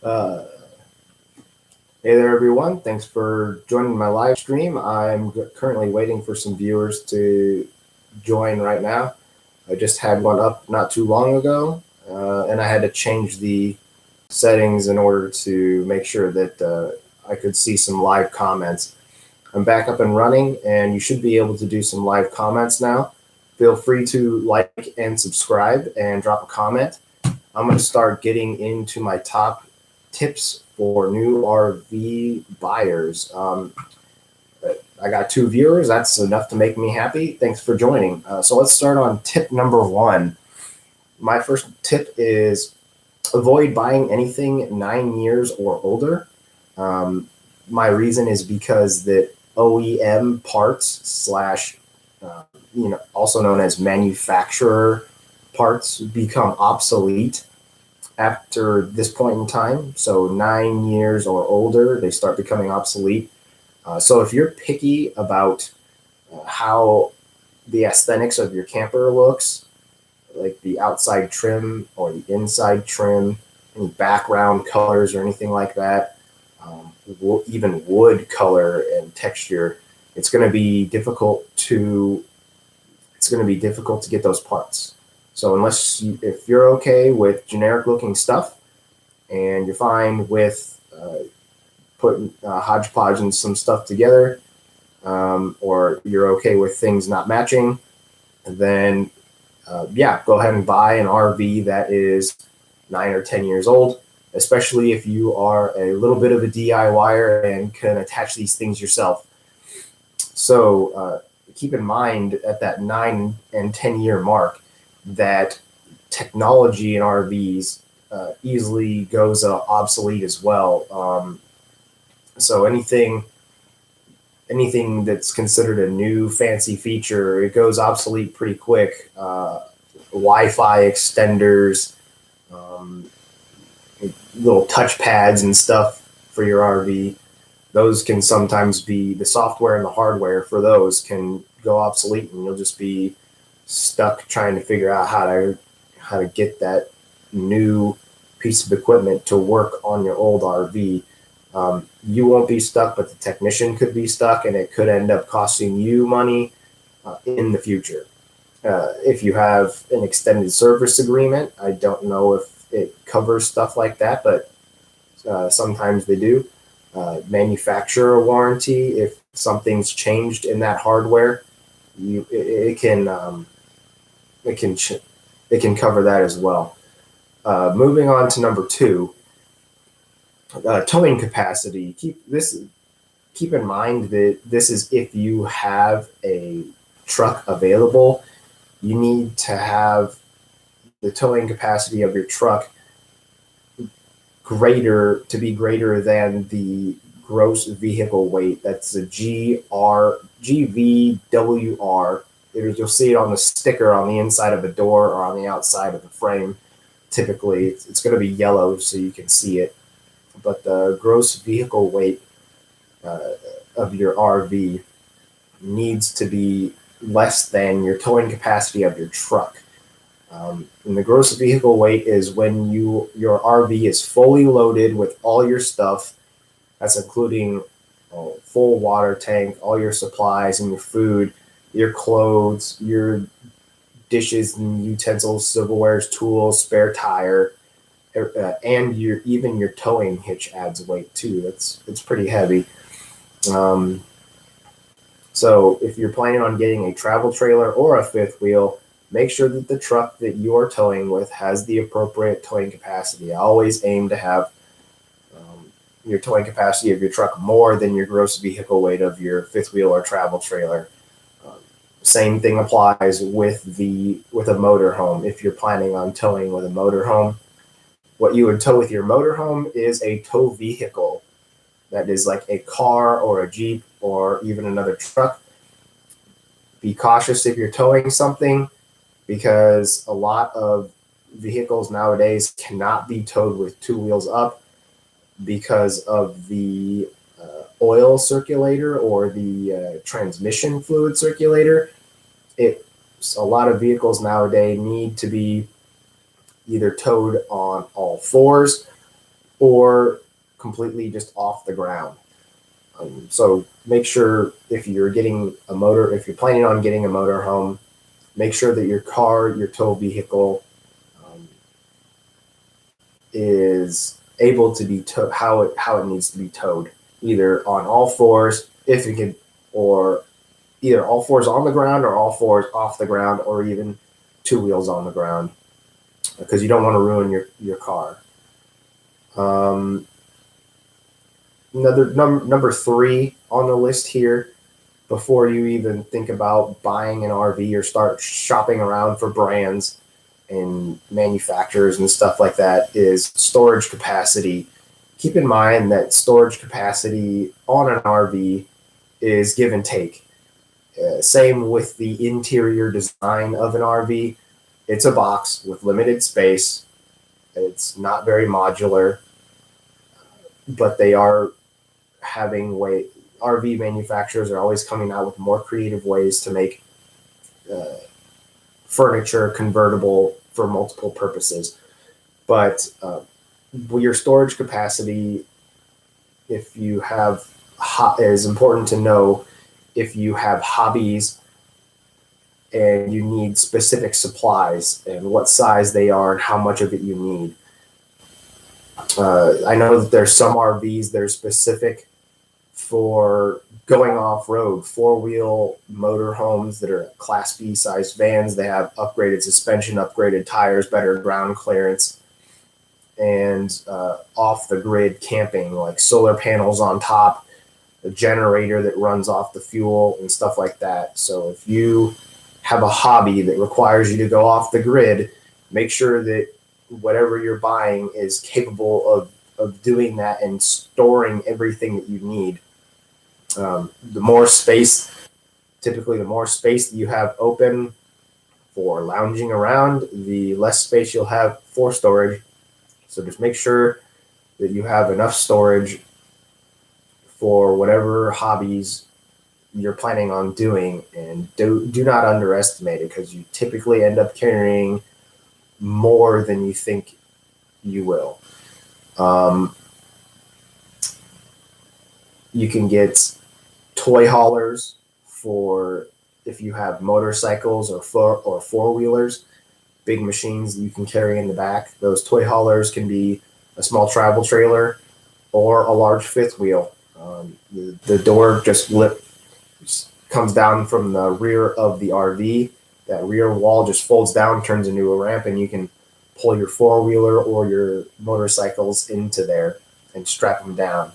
Uh, hey there, everyone. Thanks for joining my live stream. I'm currently waiting for some viewers to join right now. I just had one up not too long ago, and I had to change the settings in order to make sure that I could see some live comments. I'm back up and running, and you should be able to do some live comments now. Feel free to like and subscribe and drop a comment. I'm going to start getting into my top tips for new RV buyers. I got 2 viewers. That's enough to make me happy. Thanks for joining. So let's start on tip number 1. My first tip is avoid buying anything 9 years or older. My reason is because the OEM parts slash, also known as manufacturer parts become obsolete after this point in time. So 9 years or older, they start becoming obsolete. So if you're picky about how the aesthetics of your camper looks, like the outside trim or the inside trim, any background colors or anything like that, even wood color and texture, it's going to be difficult to get those parts. So if you're okay with generic looking stuff and you're fine with putting hodgepodging some stuff together, or you're okay with things not matching, then go ahead and buy an RV that is 9 or 10 years old, especially if you are a little bit of a DIYer and can attach these things yourself. So keep in mind at that 9 and 10 year mark that technology in RVs easily goes obsolete as well. So anything that's considered a new fancy feature, it goes obsolete pretty quick. Wi-Fi extenders, little touch pads and stuff for your RV, those can sometimes be, the software and the hardware for those can go obsolete, and you'll just be stuck trying to figure out how to get that new piece of equipment to work on your old RV. You won't be stuck, but the technician could be stuck, and it could end up costing you money in the future. If you have an extended service agreement, I don't know if it covers stuff like that, but sometimes they do. Manufacturer warranty, if something's changed in that hardware, it can cover that as well. Moving on to number 2, towing capacity. Keep in mind that this is if you have a truck available. You need to have the towing capacity of your truck greater than the gross vehicle weight. That's a GVWR. You'll see it on the sticker on the inside of the door or on the outside of the frame. Typically, it's going to be yellow so you can see it. But the gross vehicle weight of your RV needs to be less than your towing capacity of your truck. And the gross vehicle weight is when your RV is fully loaded with all your stuff. That's including full water tank, all your supplies and your food, your clothes, your dishes and utensils, silverwares, tools, spare tire, and even your towing hitch adds weight too. It's pretty heavy. So if you're planning on getting a travel trailer or a fifth wheel, make sure that the truck that you are towing with has the appropriate towing capacity. I always aim to have your towing capacity of your truck more than your gross vehicle weight of your fifth wheel or travel trailer. Same thing applies with a motorhome. If you're planning on towing with a motorhome, what you would tow with your motorhome is a tow vehicle that is like a car or a Jeep or even another truck. Be cautious if you're towing something, because a lot of vehicles nowadays cannot be towed with 2 wheels up because of the oil circulator or the transmission fluid circulator. A lot of vehicles nowadays need to be either towed on all 4s or completely just off the ground. So make sure if you're planning on getting a motor home, make sure that your car, your tow vehicle, is able to be how it needs to be towed, either on all fours, if you can, or either all fours on the ground or all fours off the ground, or even two wheels on the ground, because you don't want to ruin your car. Number 3 on the list here, before you even think about buying an RV or start shopping around for brands and manufacturers and stuff like that, is storage capacity. Keep in mind that storage capacity on an RV is give and take. Same with the interior design of an RV. It's a box with limited space. It's not very modular, but they are having RV manufacturers are always coming out with more creative ways to make furniture convertible for multiple purposes. But your storage capacity, if you have, is important to know if you have hobbies and you need specific supplies and what size they are and how much of it you need. I know that there's some RVs that are specific for going off-road, 4-wheel motorhomes that are Class B size vans. They have upgraded suspension, upgraded tires, better ground clearance, and off-the-grid camping, like solar panels on top, a generator that runs off the fuel and stuff like that. So if you have a hobby that requires you to go off the grid, make sure that whatever you're buying is capable of doing that and storing everything that you need. The more space that you have open for lounging around, the less space you'll have for storage. So just make sure that you have enough storage for whatever hobbies you're planning on doing, and do not underestimate it, because you typically end up carrying more than you think you will. You can get toy haulers for if you have motorcycles or four-wheelers, big machines that you can carry in the back. Those toy haulers can be a small travel trailer or a large fifth wheel. The door just comes down from the rear of the RV. That rear wall just folds down, turns into a ramp, and you can pull your four-wheeler or your motorcycles into there and strap them down.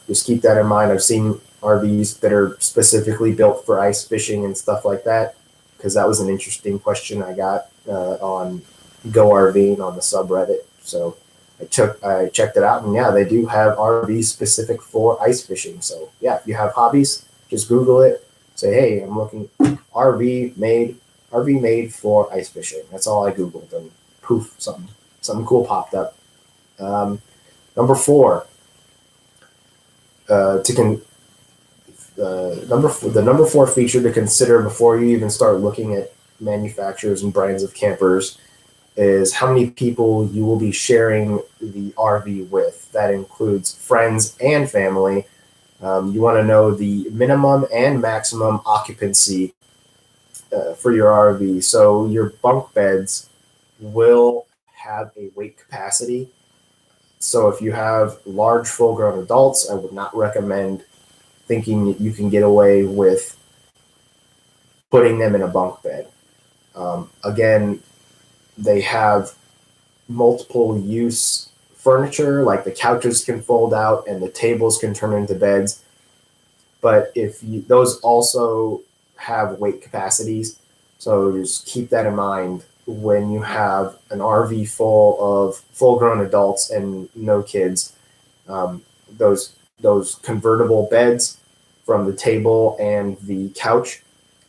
Just keep that in mind. I've seen RVs that are specifically built for ice fishing and stuff like that, because that was an interesting question I got on Go RVing on the subreddit. So I checked it out, and they do have RVs specific for ice fishing. So if you have hobbies, just Google it. Say, hey, I'm looking RV made for ice fishing. That's all I Googled, and poof, something cool popped up. Number 4. The number 4 feature to consider before you even start looking at manufacturers and brands of campers is how many people you will be sharing the RV with. That includes friends and family. You want to know the minimum and maximum occupancy for your RV. So your bunk beds will have a weight capacity. So if you have large full-grown adults, I would not recommend thinking that you can get away with putting them in a bunk bed. Again, they have multiple use furniture, like the couches can fold out and the tables can turn into beds. But those also have weight capacities. So just keep that in mind when you have an RV full of full-grown adults and no kids. Those convertible beds from the table and the couch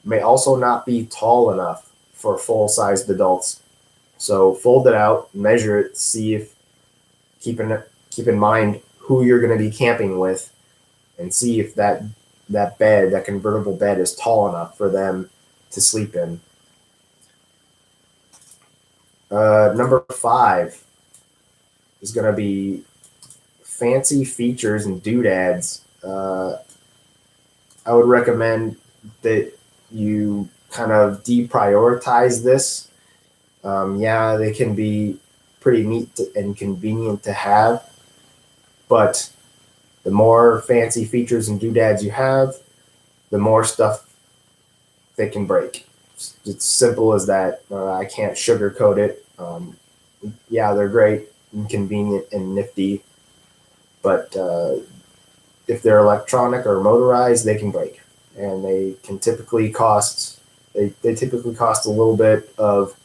may also not be tall enough for full-sized adults. So fold it out, measure it, keep in mind who you're going to be camping with, and see if that convertible bed is tall enough for them to sleep in. Number 5 is going to be fancy features and doodads. I would recommend that you kind of deprioritize this. Yeah, they can be pretty neat and convenient to have, but the more fancy features and doodads you have, the more stuff they can break. It's simple as that. I can't sugarcoat it. Yeah, they're great and convenient and nifty, but if they're electronic or motorized, they can break, and they typically cost a little bit of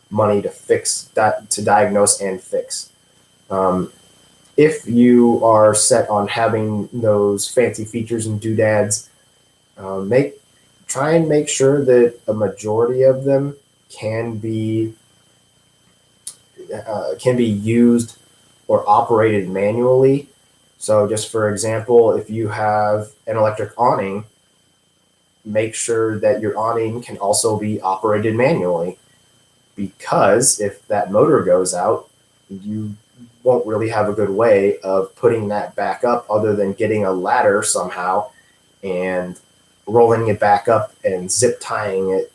money to fix, that to diagnose and fix. If you are set on having those fancy features and doodads, try and make sure that a majority of them can be used or operated manually. So just for example, if you have an electric awning, make sure that your awning can also be operated manually, because if that motor goes out, you won't really have a good way of putting that back up other than getting a ladder somehow and rolling it back up and zip tying it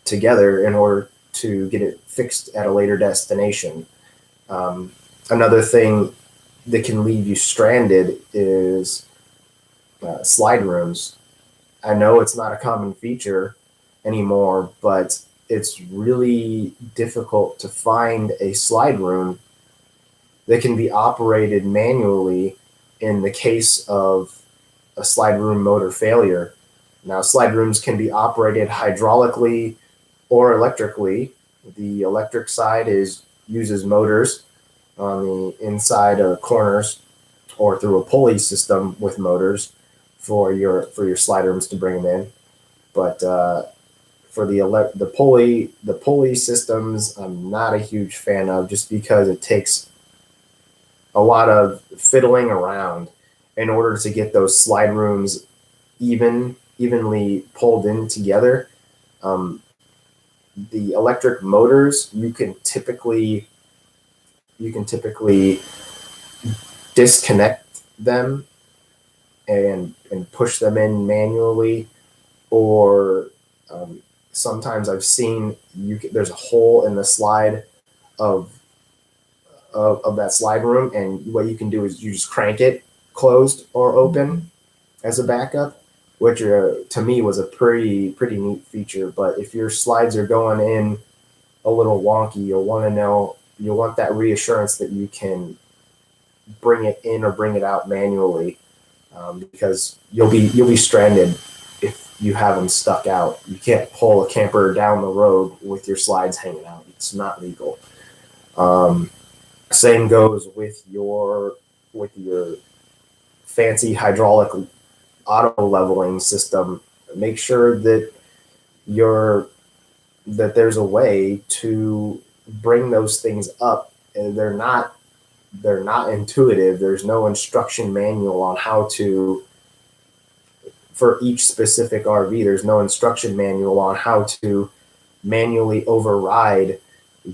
together in order to get it fixed at a later destination. Another thing that can leave you stranded is slide rooms. I know it's not a common feature anymore, but it's really difficult to find a slide room that can be operated manually in the case of a slide room motor failure. Now, slide rooms can be operated hydraulically or electrically. The electric side uses motors on the inside of corners or through a pulley system with motors for your slide rooms to bring them in. But for the pulley systems, I'm not a huge fan of, just because it takes a lot of fiddling around in order to get those slide rooms evenly pulled in together. The electric motors, you can typically disconnect them and push them in manually, or sometimes I've seen there's a hole in the slide of that slide room, and what you can do is you just crank it closed or open as a backup, which to me was a pretty neat feature. But if your slides are going in a little wonky, you'll want that reassurance that you can bring it in or bring it out manually, because you'll be stranded if you have them stuck out. You can't pull a camper down the road with your slides hanging out. It's not legal. Same goes with your fancy hydraulic auto leveling system. Make sure that there's a way to bring those things up, and they're not intuitive. There's no instruction manual on how to, for each specific RV, there's no instruction manual on how to manually override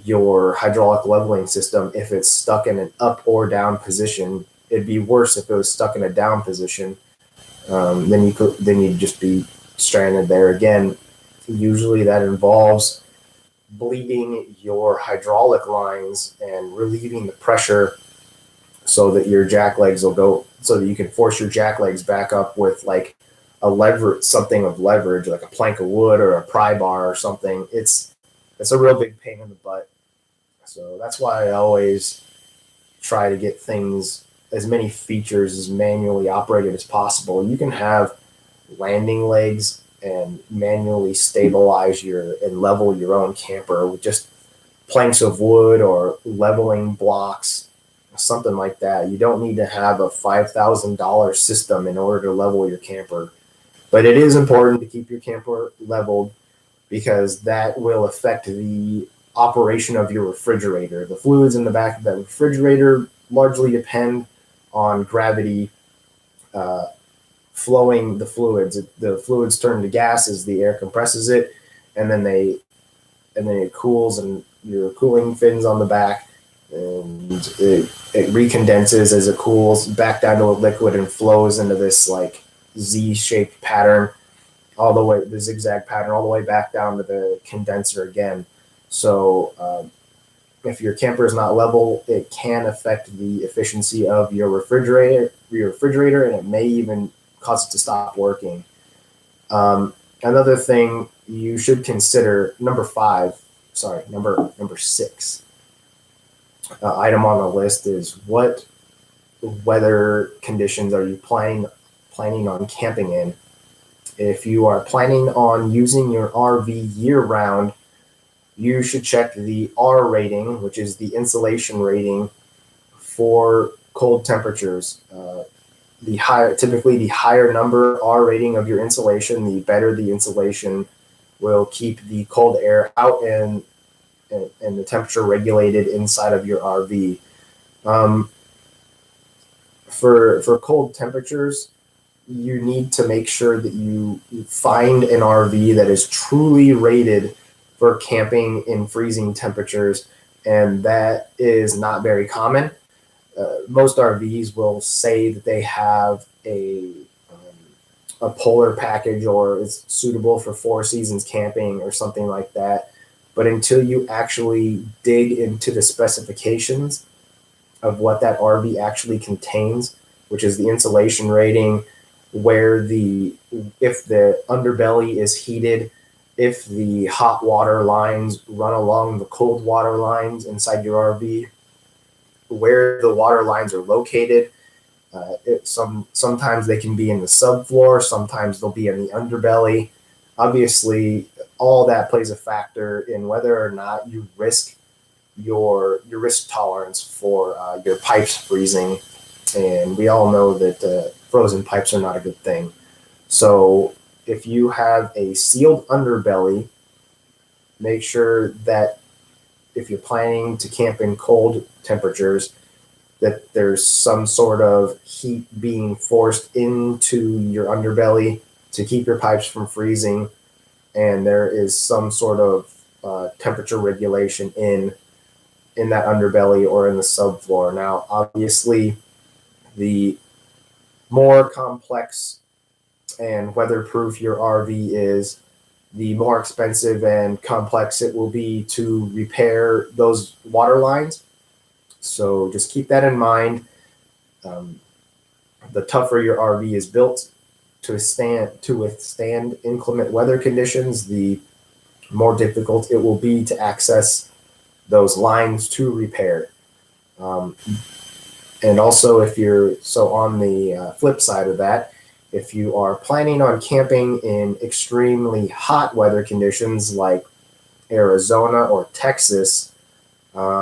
your hydraulic leveling system if it's stuck in an up or down position. It'd be worse if it was stuck in a down position. Then you'd just be stranded there again. Usually that involves bleeding your hydraulic lines and relieving the pressure so that your jack legs will go, so that you can force your jack legs back up with like something of leverage, like a plank of wood or a pry bar or something. It's a real big pain in the butt. So that's why I always try to get things, as many features as manually operated as possible. You can have landing legs and manually stabilize and level your own camper with just planks of wood or leveling blocks, something like that. You don't need to have a $5,000 system in order to level your camper. But it is important to keep your camper leveled, because that will affect the operation of your refrigerator. The fluids in the back of that refrigerator largely depend on gravity flowing the fluids. The fluids turn to gas as the air compresses it, and then they and then it cools, and your cooling fins on the back, and it recondenses as it cools back down to a liquid and flows into this like Z-shaped pattern all the way, the zigzag pattern all the way back down to the condenser again. So if your camper is not level, it can affect the efficiency of your refrigerator, and it may even cause it to stop working. Another thing you should consider, number 6 item on the list is what weather conditions are you planning on camping in? If you are planning on using your RV year-round, you should check the R rating, which is the insulation rating for cold temperatures. Typically the higher number R rating of your insulation, the better the insulation will keep the cold air out and the temperature regulated inside of your RV. For cold temperatures, you need to make sure that you find an RV that is truly rated for camping in freezing temperatures, and that is not very common. Most RVs will say that they have a polar package or is suitable for 4 seasons camping or something like that. But until you actually dig into the specifications of what that RV actually contains, which is the insulation rating, if the underbelly is heated, if the hot water lines run along the cold water lines inside your RV, where the water lines are located. Sometimes they can be in the subfloor, sometimes they'll be in the underbelly. Obviously, all that plays a factor in whether or not you risk your risk tolerance for your pipes freezing. And we all know that frozen pipes are not a good thing. So if you have a sealed underbelly, make sure that if you're planning to camp in cold temperatures, that there's some sort of heat being forced into your underbelly to keep your pipes from freezing, and there is some sort of temperature regulation in that underbelly or in the subfloor. Now, obviously, the more complex and weatherproof your RV is, the more expensive and complex it will be to repair those water lines. So just keep that in mind. The tougher your RV is built to withstand inclement weather conditions, the more difficult it will be to access those lines to repair. And also, on the flip side of that, if you are planning on camping in extremely hot weather conditions like Arizona or Texas,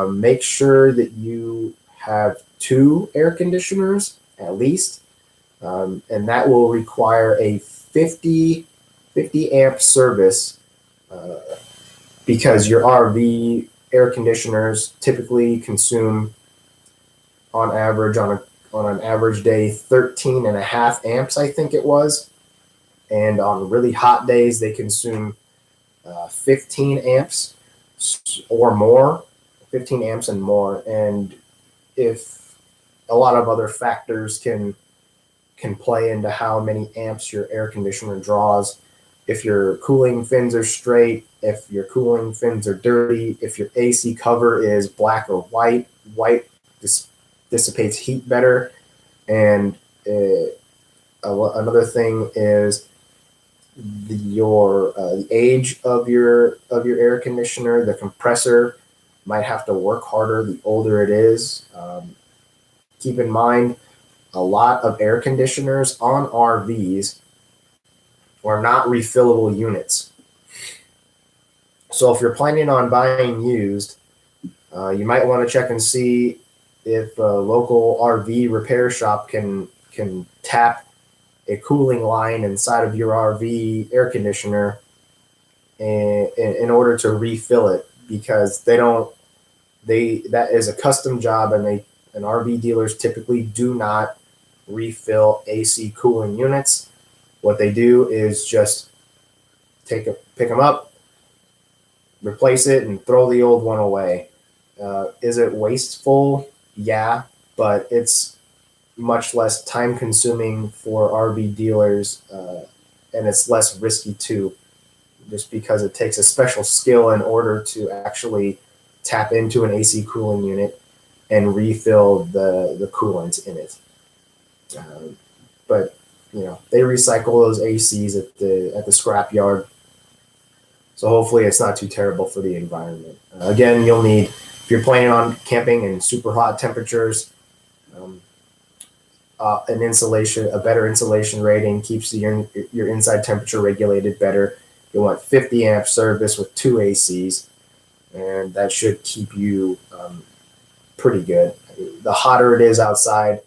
make sure that you have 2 air conditioners at least, and that will require a 50 amp service because your RV air conditioners typically consume on average on an average day 13.5 amps, I think it was, and on really hot days they consume 15 amps or more, 15 amps and more. And if a lot of other factors can play into how many amps your air conditioner draws, if your cooling fins are straight, if your cooling fins are dirty, if your AC cover is black or white dissipates heat better. And another thing is the age of your air conditioner. The compressor might have to work harder the older it is. Keep in mind, a lot of air conditioners on RVs are not refillable units. So if you're planning on buying used, you might want to check and see if a local RV repair shop can tap a cooling line inside of your RV air conditioner in order to refill it, because that is a custom job, and RV dealers typically do not refill AC cooling units. What they do is just pick them up, replace it and throw the old one away. Is it wasteful? Yeah, but it's much less time consuming for RV dealers, and it's less risky too, just because it takes a special skill in order to actually tap into an AC cooling unit and refill the coolant in it. But they recycle those ACs at the scrap yard, so hopefully it's not too terrible for the environment. Again, you'll need, if you're planning on camping in super hot temperatures, a better insulation rating keeps your inside temperature regulated better. You want 50 amp service with 2 ACs, and that should keep you pretty good. The hotter it is outside,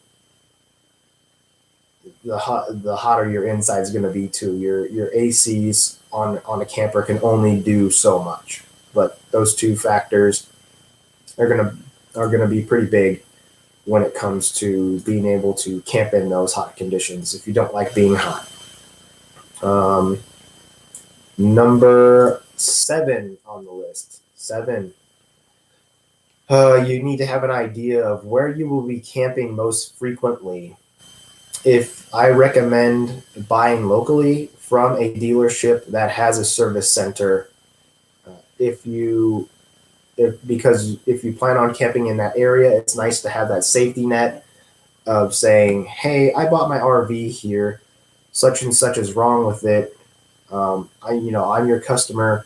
the hotter your inside is going to be too. Your ACs on a camper can only do so much, but those two factors are gonna be pretty big when it comes to being able to camp in those hot conditions if you don't like being hot. Number 7 on the list. 7. You need to have an idea of where you will be camping most frequently. If I recommend buying locally from a dealership that has a service center, because if you plan on camping in that area, it's nice to have that safety net of saying, hey, I bought my RV here, such and such is wrong with it. I'm your customer.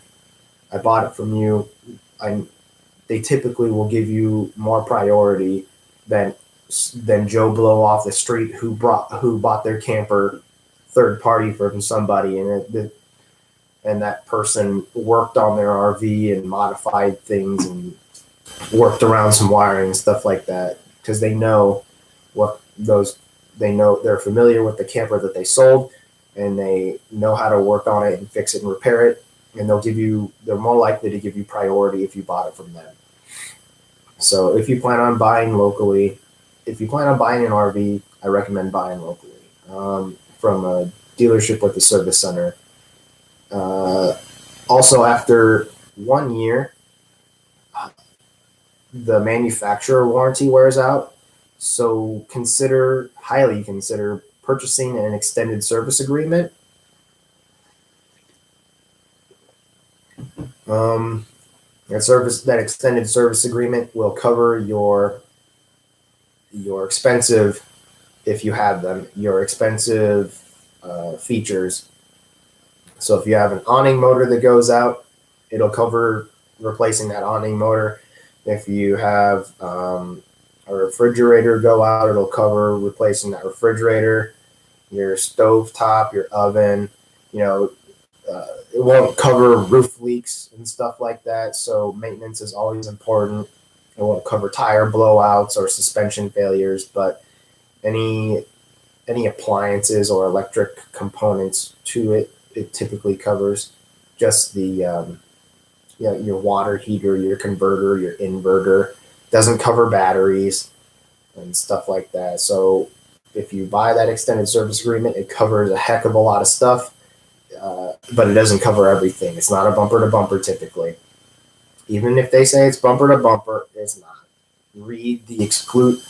I bought it from you. They typically will give you more priority than Joe Blow off the street who bought their camper third party from somebody, and that person worked on their RV and modified things and worked around some wiring and stuff like that, because they're familiar with the camper that they sold, and they know how to work on it and fix it and repair it, and they're more likely to give you priority if you bought it from them. So if you plan on buying an RV, I recommend buying locally from a dealership with a service center. Also, after 1 year, the manufacturer warranty wears out. So highly consider purchasing an extended service agreement. That extended service agreement will cover your expensive, if you have them, your expensive features. So if you have an awning motor that goes out, it'll cover replacing that awning motor. If you have a refrigerator go out, it'll cover replacing that refrigerator. Your stove top, your oven, it won't cover roof leaks and stuff like that. So maintenance is always important. It won't cover tire blowouts or suspension failures, but any appliances or electric components to it typically covers. Just the your water heater, your converter, your inverter. Doesn't cover batteries and stuff like that. So if you buy that extended service agreement, it covers a heck of a lot of stuff, but it doesn't cover everything. It's not a bumper to bumper typically. Even if they say it's bumper to bumper, it's not.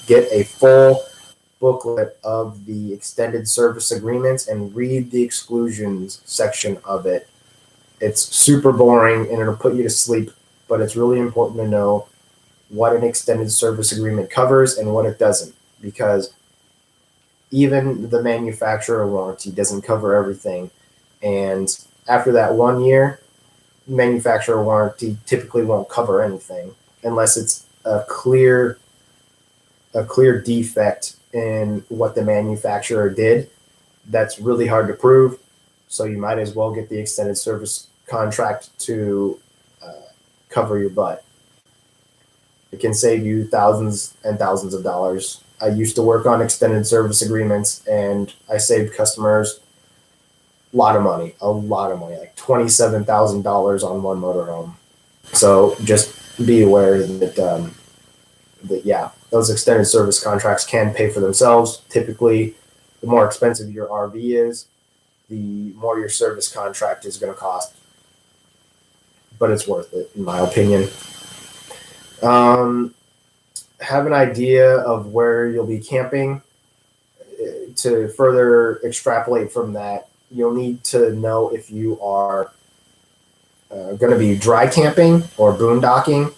Get a full booklet of the extended service agreements and read the exclusions section of it. It's super boring and it'll put you to sleep, but it's really important to know what an extended service agreement covers and what it doesn't, because even the manufacturer warranty doesn't cover everything. And after that 1 year, manufacturer warranty typically won't cover anything unless it's a clear defect in what the manufacturer did. That's really hard to prove, so you might as well get the extended service contract to cover your butt. It can save you thousands and thousands of dollars. I used to work on extended service agreements, and I saved customers a lot of money, like $27,000 on one motorhome. So just be aware that those extended service contracts can pay for themselves. Typically, the more expensive your RV is, the more your service contract is going to cost. but it's worth it in my opinion. Have an idea of where you'll be camping. To further extrapolate from that, you'll need to know if you are going to be dry camping or boondocking,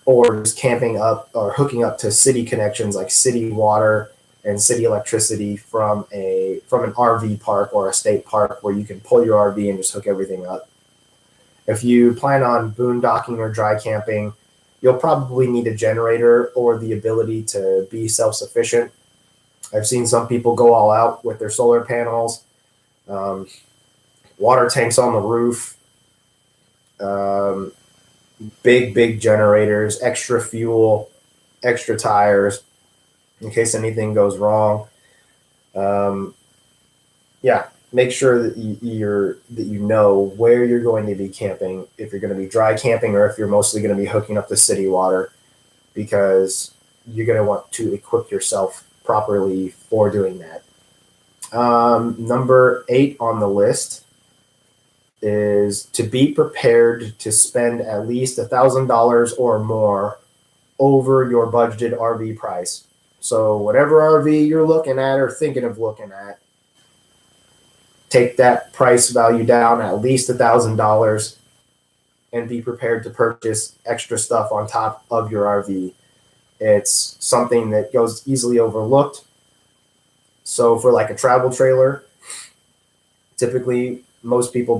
or just camping up or hooking up to city connections like city water and city electricity from an RV park or a state park where you can pull your RV and just hook everything up. If you plan on boondocking or dry camping, you'll probably need a generator or the ability to be self-sufficient. I've seen some people go all out with their solar panels, water tanks on the roof, big generators, extra fuel, extra tires in case anything goes wrong. Make sure that you know where you're going to be camping, if you're going to be dry camping or if you're mostly going to be hooking up to city water, because you're going to want to equip yourself properly for doing that. Number 8 on the list is to be prepared to spend at least $1,000 or more over your budgeted RV price. So whatever RV you're looking at or thinking of looking at, take that price value down at least $1,000 and be prepared to purchase extra stuff on top of your RV. It's something that goes easily overlooked. So for like a travel trailer, typically most people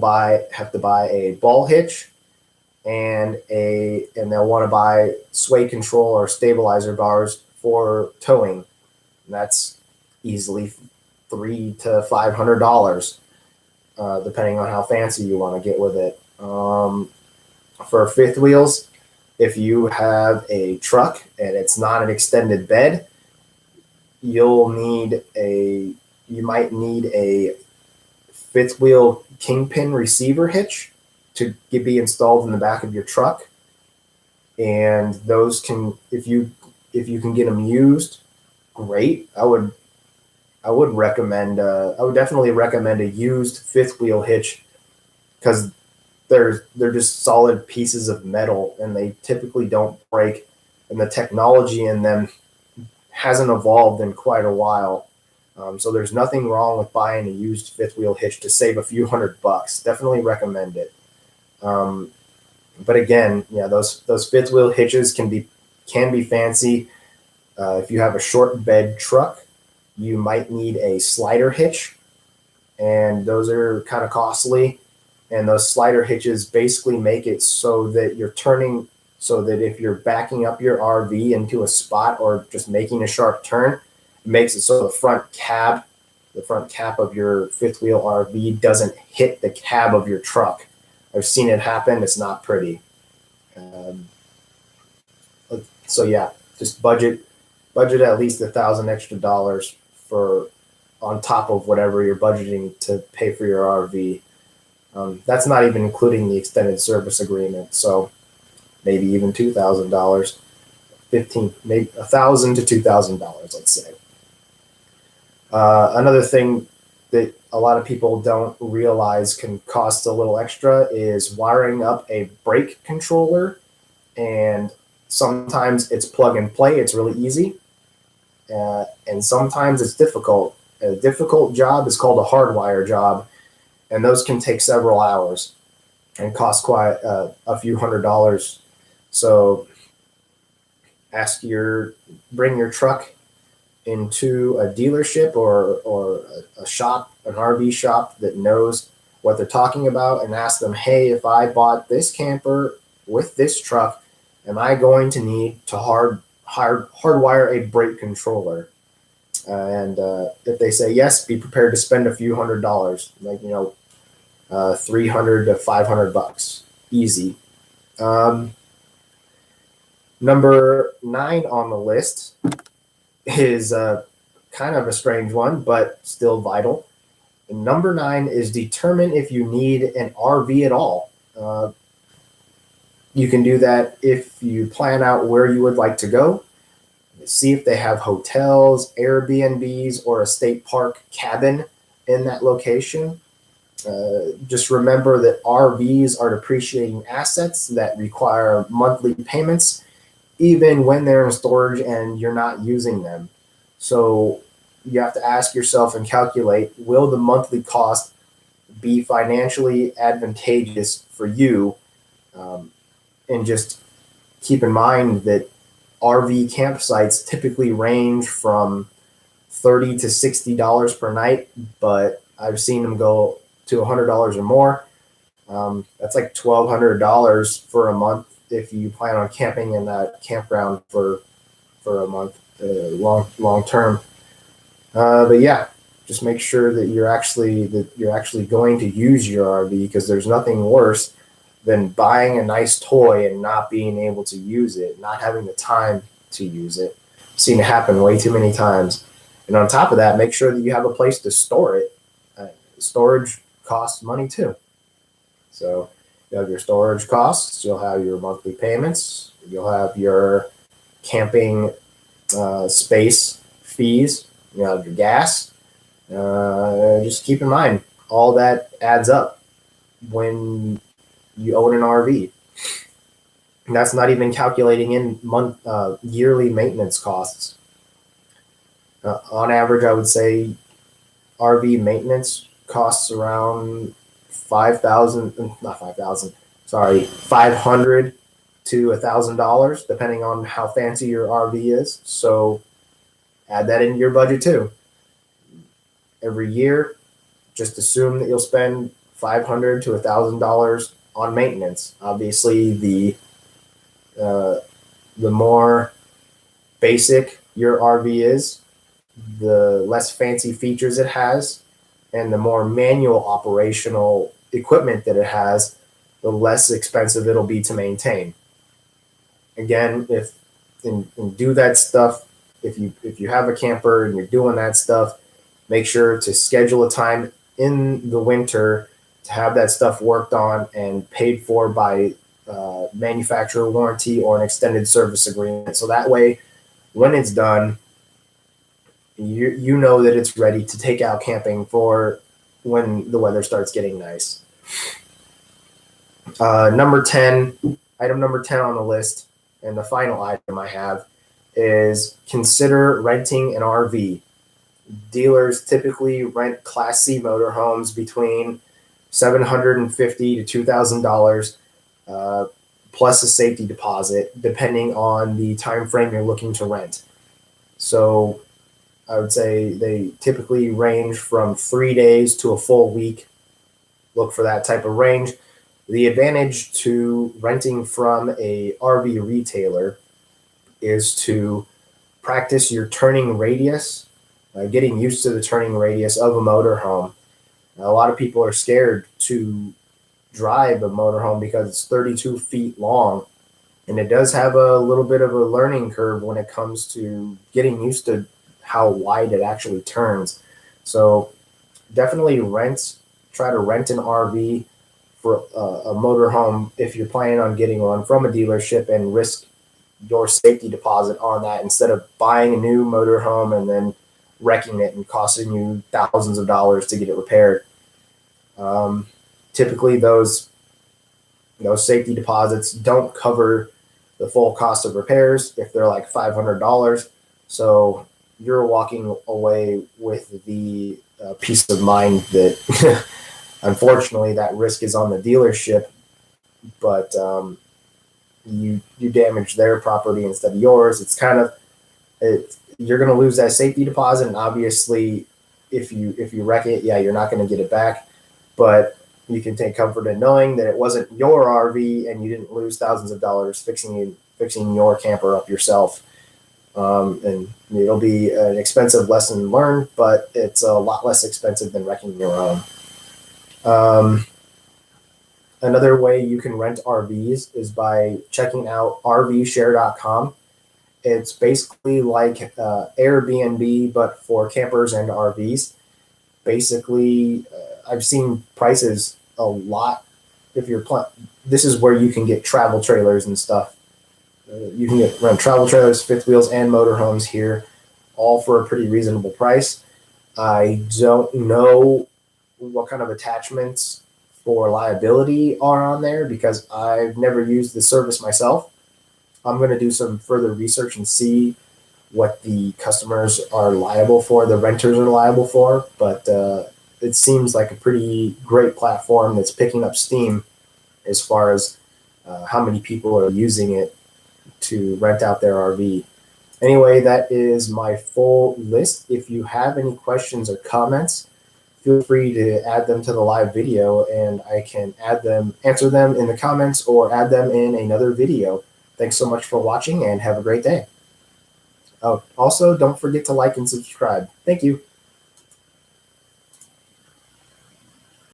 have to buy a ball hitch and they'll want to buy sway control or stabilizer bars for towing. And that's easily $300 to $500, depending on how fancy you want to get with it. For fifth wheels, if you have a truck and it's not an extended bed, you might need a fifth wheel Kingpin receiver hitch to be installed in the back of your truck. And those can, if you can get them used, great. I would definitely recommend a used fifth wheel hitch, because they're just solid pieces of metal and they typically don't break, and the technology in them hasn't evolved in quite a while. So there's nothing wrong with buying a used fifth wheel hitch to save a few $100. Definitely recommend it. But again, those fifth wheel hitches can be fancy. If you have a short bed truck, you might need a slider hitch, and those are kind of costly. And those slider hitches basically make it so that if you're backing up your RV into a spot or just making a sharp turn, it makes it so the front cap of your fifth wheel RV doesn't hit the cab of your truck. I've seen it happen. It's not pretty. Just budget at least $1,000 extra for on top of whatever you're budgeting to pay for your RV. That's not even including the extended service agreement. So maybe even $2,000, maybe $1,000 to $2,000, let's say. Another thing that a lot of people don't realize can cost a little extra is wiring up a brake controller. And sometimes it's plug and play. It's really easy. And sometimes it's difficult. A difficult job is called a hardwire job. And those can take several hours and cost quite a few $100. So bring your truck into a dealership or a shop, an RV shop that knows what they're talking about, and ask them, hey, if I bought this camper with this truck, am I going to need to hardwire a brake controller? And if they say yes, be prepared to spend a few $100, like $300 to $500, easy. Number 9 on the list is kind of a strange one, but still vital. And number 9 is determine if you need an RV at all. You can do that if you plan out where you would like to go. See if they have hotels, Airbnbs, or a state park cabin in that location. Just remember that RVs are depreciating assets that require monthly payments, even when they're in storage and you're not using them. So you have to ask yourself and calculate, will the monthly cost be financially advantageous for you? And just keep in mind that RV campsites typically range from $30 to $60 per night, but I've seen them go to $100 or more. That's like $1,200 for a month if you plan on camping in that campground for a month, long term. But yeah, just make sure that you're actually going to use your RV, because there's nothing worse than buying a nice toy and not being able to use it, not having the time to use it. I've seen it happen way too many times. And on top of that, make sure that you have a place to store it. Storage costs money too. So you have your storage costs, you'll have your monthly payments, you'll have your camping space fees, you have your gas. Just keep in mind, all that adds up when you own an RV. And that's not even calculating in yearly maintenance costs. On average, I would say RV maintenance costs around $500 to $1,000, depending on how fancy your RV is. So add that into your budget too. Every year, just assume that you'll spend $500 to $1,000 on maintenance. Obviously, the more basic your RV is, the less fancy features it has, and the more manual operational equipment that it has, the less expensive it'll be to maintain. Again, and do that stuff. If you have a camper and you're doing that stuff, make sure to schedule a time in the winter to have that stuff worked on and paid for by manufacturer warranty or an extended service agreement. So that way, when it's done, you know that it's ready to take out camping for when the weather starts getting nice. Item number 10 on the list, and the final item I have, is consider renting an RV. Dealers typically rent Class C motorhomes between $750 to $2,000, plus a safety deposit, depending on the time frame you're looking to rent. So I would say they typically range from 3 days to a full week. Look for that type of range. The advantage to renting from a RV retailer is to practice your turning radius, getting used to the turning radius of a motorhome. A lot of people are scared to drive a motorhome because it's 32 feet long, and it does have a little bit of a learning curve when it comes to getting used to how wide it actually turns. So definitely try to rent an RV for a motorhome if you're planning on getting one from a dealership, and risk your safety deposit on that instead of buying a new motorhome and then wrecking it and costing you thousands of dollars to get it repaired. Typically, those safety deposits don't cover the full cost of repairs if they're like $500. So you're walking away with the peace of mind that unfortunately that risk is on the dealership, but you damage their property instead of yours. It's kind of you're going to lose that safety deposit, and obviously if you wreck it, yeah, you're not going to get it back, but you can take comfort in knowing that it wasn't your RV and you didn't lose thousands of dollars fixing your camper up yourself. And it'll be an expensive lesson learned, but it's a lot less expensive than wrecking your own. Another way you can rent RVs is by checking out rvshare.com. It's basically like Airbnb, but for campers and RVs. Basically, I've seen prices a lot. This is where you can get travel trailers and stuff. You can rent travel trailers, fifth wheels, and motorhomes here, all for a pretty reasonable price. I don't know what kind of attachments for liability are on there because I've never used the service myself. I'm going to do some further research and see what the customers are liable for, the renters are liable for, but it seems like a pretty great platform that's picking up steam as far as how many people are using it to rent out their RV. Anyway, that is my full list. If you have any questions or comments, feel free to add them to the live video and I can answer them in the comments or add them in another video. Thanks so much for watching and have a great day. Oh, also, don't forget to like and subscribe. Thank you.